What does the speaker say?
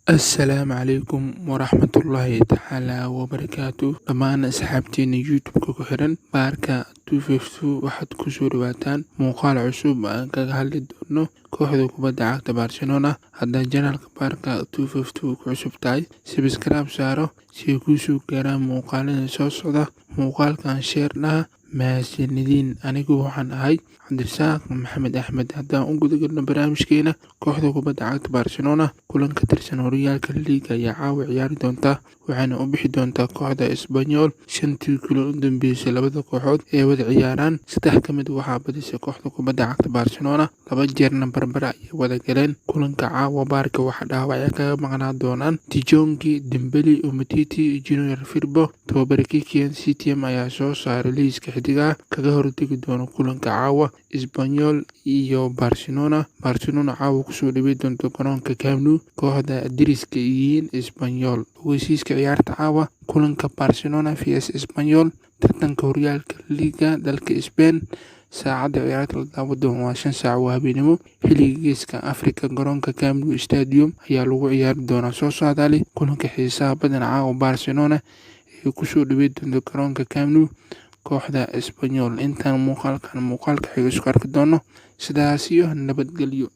Assalaamu calaykum waraxmatullaahi tacaala wabarakaatu dhammaan asxaabteena youtube-ka ku xiran baarka 252 waxaad ku soo dhawaataan muuqaal cusub aan kaga hadli doono kooxda kubadda cagta Barcelona. haddaad janaalka baarka 252 ku cusub tahay subscribe saaro si ay kuu soo gaaraan muuqaalada soo socda. muuqaalkan sheer dhaha mahadsanidin. anigu waxaan ahay cabdirasaaq maxamed axmed. haddaan u gudagalno barnaamijkeena, kooxda kubadda cagta Barcelona kulan ka tirsan horyaalka liiga ayaa caawa ciyaari doonta, waxaana u bixi doontaa kooxda Espanyol. shantii kulan u dambeysay labada kooxood ee wada ciyaaraan, saddex ka mid waxaa badisay kooxda kubadda cagta Barcelona, laba jeerna barbara ayay wada galeen. kulanka caawa baarka waxaa dhaawacyo kaga maqnaan doonaan Tijongi, Dembele, Umtiti, Junior Firpo. tababare Kikian CTM ayaa soo saaray liiska xidigaha kaga hortegi doona kulanka caawa Espanyol iyo Barcelona. caawa kusoo dhawey doonto garoonka Camp Nou, kooxda deriska yihiin Espanyol. ogeysiiska ciyaarta caawa, kulanka Barcelona vs Espanyol, tartanka horyaalka liiga dalka Spain. saacadda ciyaarta la daawan doono waa 5 saac oo habeenimo xilliga geeska Afrika. garoonka Camp Nou Stadium ayaa lagu ciyaari doonaa. soo saadaali kulanka xiisaha badan caawa Barcelona ee kusoo dhawey doonto garoonka Camp Nou, kooxda Espanyol. intaan muuqaalka xiga isku arki doono, sidaas iyo nabadgelyo.